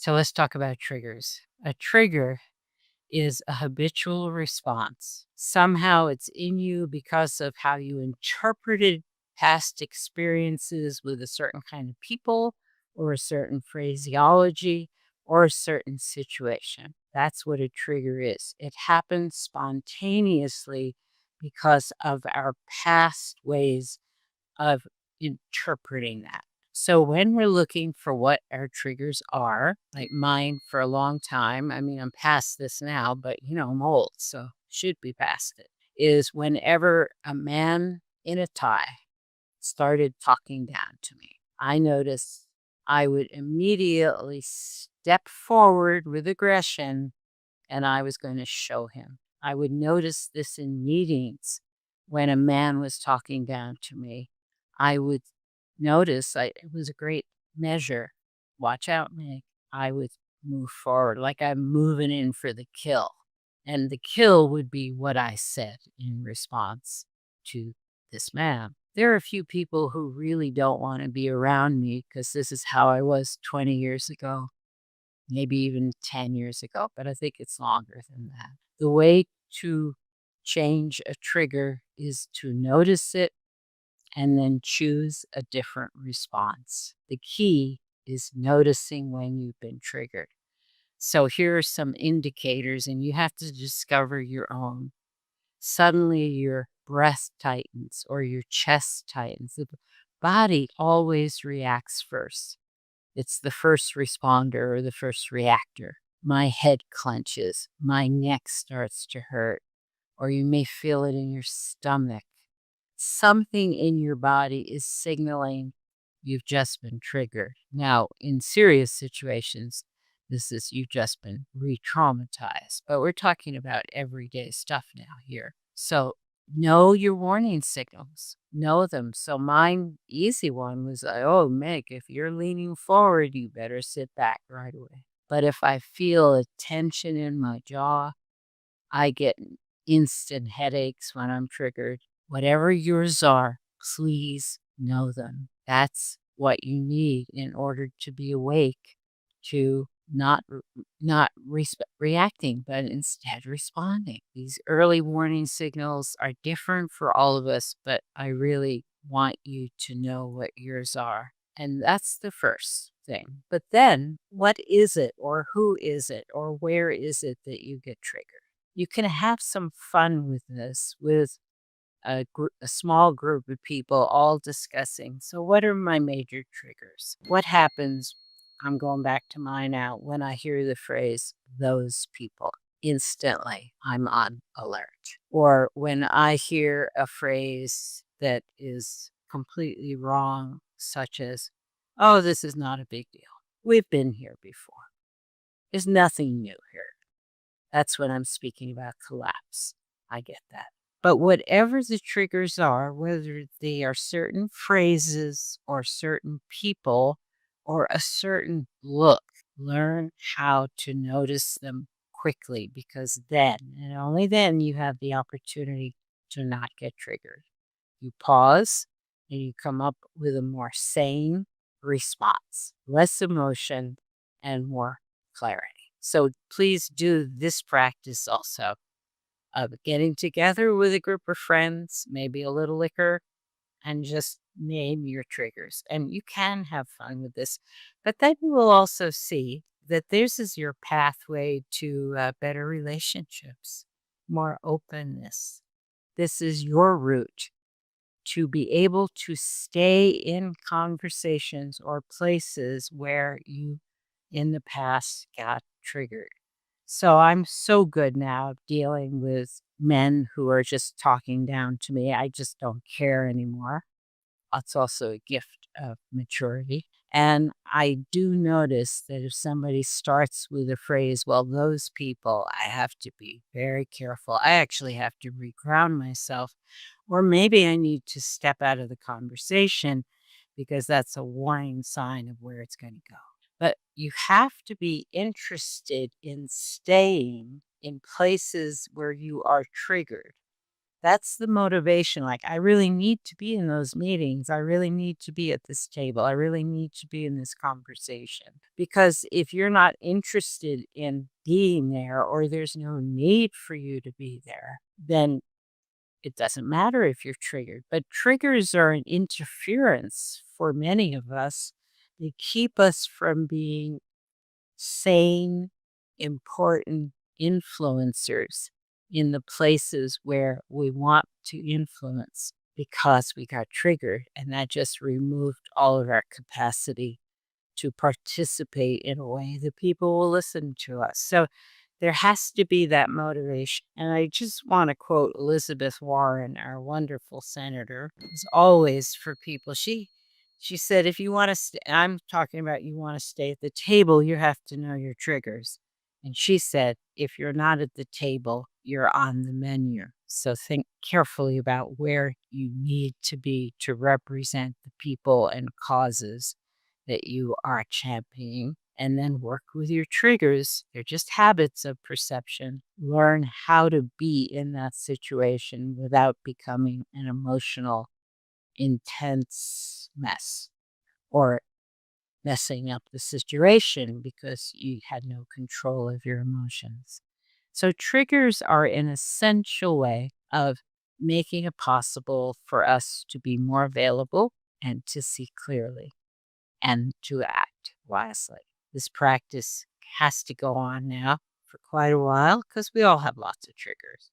So let's talk about triggers. A trigger is a habitual response. Somehow it's in you because of how you interpreted past experiences with a certain kind of people or a certain phraseology or a certain situation. That's what a trigger is. It happens spontaneously because of our past ways of interpreting that. So when we're looking for what our triggers are, like mine for a long time, I mean, I'm past this now, but I'm old, so should be past it, is whenever a man in a tie started talking down to me, I noticed I would immediately step forward with aggression and I was going to show him. I would notice this in meetings when a man was talking down to me. I would notice it was a great measure. Watch out, Meg. I would move forward like I'm moving in for the kill. And the kill would be what I said in response to this man. There are a few people who really don't want to be around me because this is how I was 20 years ago, maybe even 10 years ago, but I think it's longer than that. The way to change a trigger is to notice it and then choose a different response. The key is noticing when you've been triggered. So here are some indicators, and you have to discover your own. Suddenly your breath tightens or your chest tightens. The body always reacts first. It's the first responder or the first reactor. My head clenches, my neck starts to hurt, or you may feel it in your stomach. Something in your body is signaling you've just been triggered. Now, in serious situations, this is you've just been re-traumatized, but we're talking about everyday stuff now here. So know your warning signals, know them. So mine easy one was, oh, Meg, if you're leaning forward, you better sit back right away. But if I feel a tension in my jaw, I get instant headaches when I'm triggered. Whatever yours are, please know them. That's what you need in order to be awake to not reacting, but instead responding. These early warning signals are different for all of us, but I really want you to know what yours are. And that's the first thing. But then, what is it, or who is it, or where is it that you get triggered? You can have some fun with this, with a small group of people all discussing. So, what are my major triggers? What happens? I'm going back to mine now. When I hear the phrase, those people, instantly I'm on alert. Or when I hear a phrase that is completely wrong, such as, oh, this is not a big deal. We've been here before. There's nothing new here. That's when I'm speaking about collapse. I get that. But whatever the triggers are, whether they are certain phrases or certain people or a certain look, learn how to notice them quickly, because then and only then you have the opportunity to not get triggered. You pause and you come up with a more sane response, less emotion and more clarity. So please do this practice also of getting together with a group of friends, maybe a little liquor, and just name your triggers. And you can have fun with this, but then you will also see that this is your pathway to better relationships, more openness. This is your route to be able to stay in conversations or places where you in the past got triggered. So I'm so good now dealing with men who are just talking down to me. I just don't care anymore. It's also a gift of maturity. And I do notice that if somebody starts with a phrase, well, those people, I have to be very careful. I actually have to reground myself, or maybe I need to step out of the conversation because that's a warning sign of where it's going to go. But you have to be interested in staying in places where you are triggered That's the motivation. Like, I really need to be in those meetings. I really need to be at this table. I really need to be in this conversation. Because if you're not interested in being there or there's no need for you to be there, then it doesn't matter if you're triggered. But triggers are an interference for many of us. They keep us from being sane, important influencers in the places where we want to influence because we got triggered. And that just removed all of our capacity to participate in a way that people will listen to us. So there has to be that motivation. And I just want to quote Elizabeth Warren, our wonderful senator, as always for people. She said, if you want to stay, I'm talking about you want to stay at the table, you have to know your triggers. And she said, if you're not at the table, you're on the menu. So think carefully about where you need to be to represent the people and causes that you are championing, and then work with your triggers. They're just habits of perception. Learn how to be in that situation without becoming an emotional, intense mess or messing up the situation because you had no control of your emotions. So, triggers are an essential way of making it possible for us to be more available and to see clearly and to act wisely. This practice has to go on now for quite a while because we all have lots of triggers.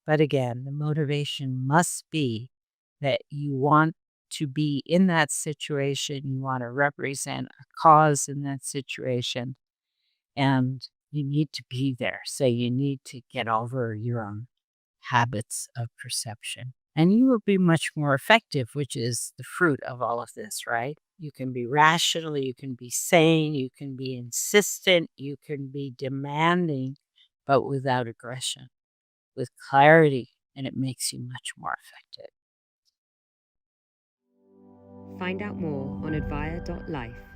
But again, the motivation must be that you want to be in that situation, you want to represent a cause in that situation, and you need to be there. So you need to get over your own habits of perception. And you will be much more effective, which is the fruit of all of this, right? You can be rational, you can be sane, you can be insistent, you can be demanding, but without aggression, with clarity, and it makes you much more effective. Find out more on advire.life.